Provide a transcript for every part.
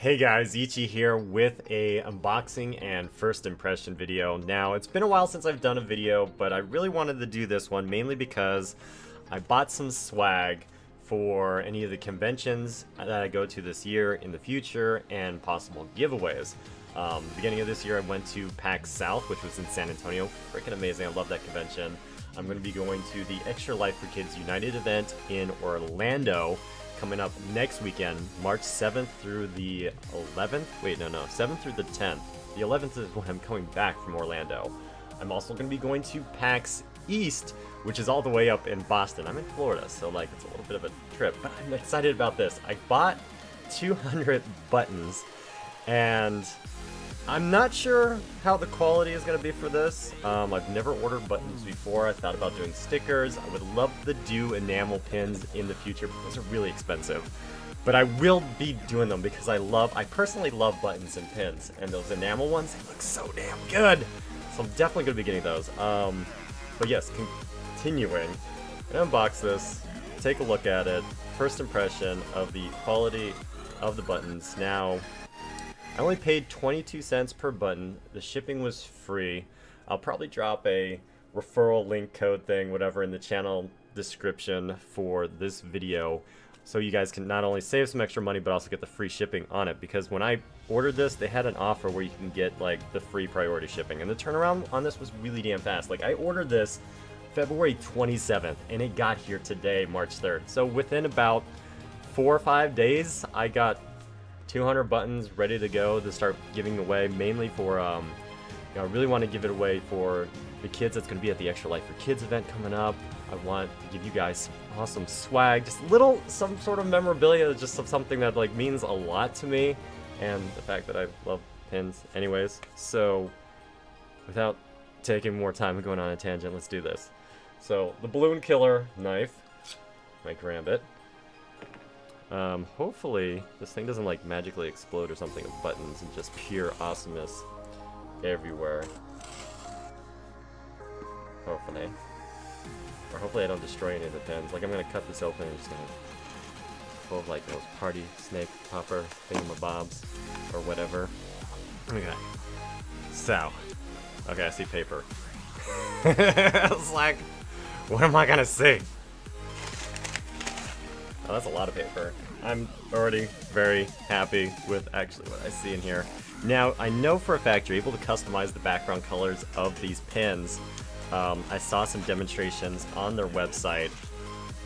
Hey guys, Ichi here with a unboxing and first impression video. Now, it's been a while since I've done a video, but I really wanted to do this one mainly because I bought some swag for any of the conventions that I go to this year, in the future, and possible giveaways. Beginning of this year, I went to PAX South, which was in San Antonio. Freaking amazing, I love that convention. I'm going to be going to the Extra Life for Kids United event in Orlando coming up next weekend, March 7th through the 11th. Wait, no, 7th through the 10th. The 11th is when I'm coming back from Orlando. I'm also going to be going to PAX East, which is all the way up in Boston. I'm in Florida, so like it's a little bit of a trip, but I'm excited about this. I bought 200 buttons, and I'm not sure how the quality is going to be for this. I've never ordered buttons before. I thought about doing stickers. I would love to do enamel pins in the future, but those are really expensive. But I will be doing them because I personally love buttons and pins, and those enamel ones, they look so damn good. So I'm definitely going to be getting those. But yes, continuing, I'm going to unbox this, take a look at it, first impression of the quality of the buttons. Now, I only paid 22 cents per button. The shipping was free. I'll probably drop a referral link code thing, whatever, in the channel description for this video, so you guys can not only save some extra money, but also get the free shipping on it. Because when I ordered this, they had an offer where you can get like the free priority shipping, and the turnaround on this was really damn fast. Like, I ordered this February 27th, and it got here today, March 3rd. So within about 4 or 5 days, I got 200 buttons ready to go to start giving away, mainly for, I really want to give it away for the kids that's going to be at the Extra Life for Kids event coming up. I want to give you guys some awesome swag, just some sort of memorabilia, just something that like means a lot to me, and the fact that I love pins anyways. So without taking more time and going on a tangent, let's do this. So the balloon killer knife, my Gambit. Hopefully this thing doesn't like magically explode or something of buttons and just pure awesomeness everywhere. Hopefully. Or hopefully I don't destroy any of the pins. Like, I'm gonna cut this open and just gonna full of like those party snake popper thingamabobs or whatever. Okay. So. Okay, I see paper. I was like, what am I gonna see? Oh, that's a lot of paper. I'm already very happy with actually what I see in here. Now, I know for a fact you're able to customize the background colors of these pins. I saw some demonstrations on their website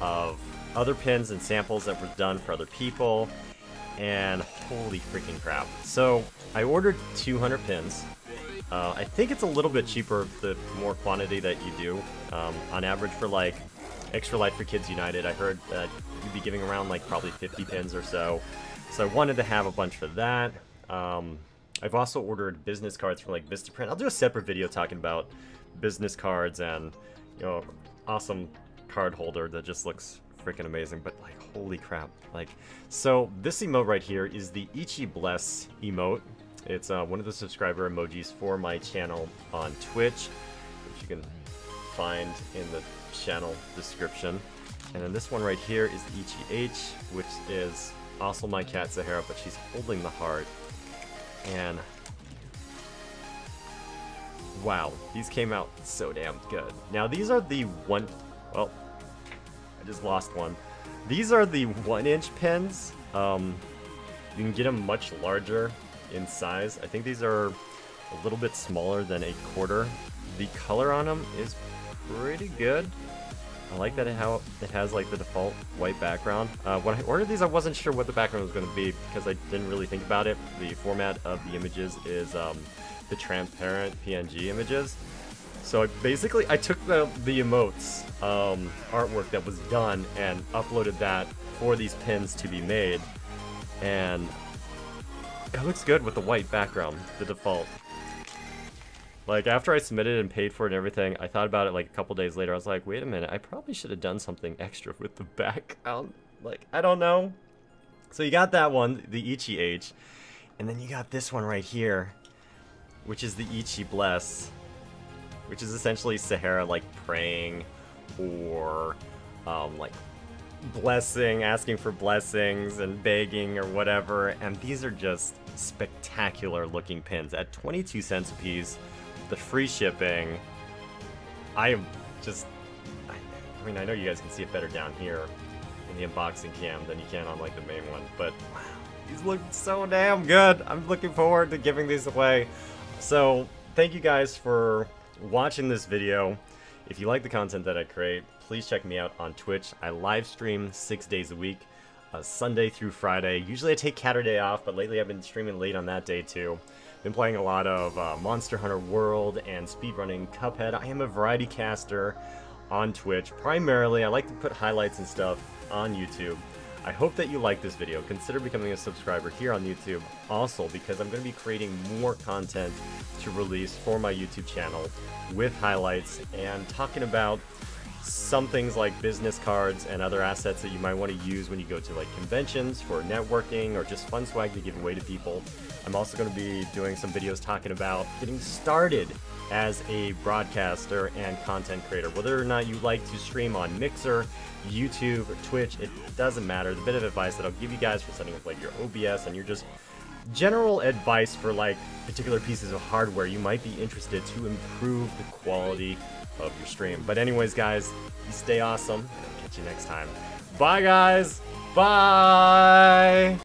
of other pins and samples that were done for other people, and holy freaking crap. So, I ordered 200 pins. I think it's a little bit cheaper the more quantity that you do. On average for like Extra Life for Kids United, I heard that you'd be giving around like probably 50 pins or so. So I wanted to have a bunch for that. I've also ordered business cards from like Vistaprint. I'll do a separate video talking about business cards and, you know, awesome card holder that just looks freaking amazing. But like, holy crap. Like, so this emote right here is the ichibadass emote. It's one of the subscriber emojis for my channel on Twitch, which you can find in the channel description. And then this one right here is the Ichi H, which is also my cat Sahara, but she's holding the heart. And wow, these came out so damn good. Now these are the well, I just lost one. These are the 1-inch pins. You can get them much larger in size. I think these are a little bit smaller than a quarter. The color on them is pretty good. I like that how it has like the default white background. When I ordered these, I wasn't sure what the background was going to be because I didn't really think about it. The format of the images is the transparent PNG images. So I took the emotes artwork that was done and uploaded that for these pins to be made, and it looks good with the white background, the default. Like, after I submitted and paid for it and everything, I thought about it like a couple days later. I was like, wait a minute, I probably should have done something extra with the background. Like, I don't know. So you got that one, the Ichi H. And then you got this one right here, which is the ichibadass, which is essentially Sahara, like, praying or, like, asking for blessings and begging or whatever, and these are just spectacular looking pins at 22 cents a piece. The free shipping, I am just, I mean, I know you guys can see it better down here in the unboxing cam than you can on like the main one, but wow, these look so damn good. I'm looking forward to giving these away. So thank you guys for watching this video. If you like the content that I create, please check me out on Twitch. I live stream 6 days a week, Sunday through Friday. Usually I take Saturday off, but lately I've been streaming late on that day too. Been playing a lot of Monster Hunter World and speedrunning Cuphead. I am a variety caster on Twitch. Primarily, I like to put highlights and stuff on YouTube. I hope that you like this video. Consider becoming a subscriber here on YouTube also, because I'm going to be creating more content to release for my YouTube channel with highlights and talking about some things like business cards and other assets that you might want to use when you go to like conventions for networking or just fun swag to give away to people. I'm also going to be doing some videos talking about getting started as a broadcaster and content creator. Whether or not you like to stream on Mixer, YouTube, or Twitch, it doesn't matter. The bit of advice that I'll give you guys for setting up like your OBS and your just general advice for like particular pieces of hardware you might be interested to improve the quality of your stream. But anyways, guys, you stay awesome, and I'll catch you next time. Bye, guys. Bye.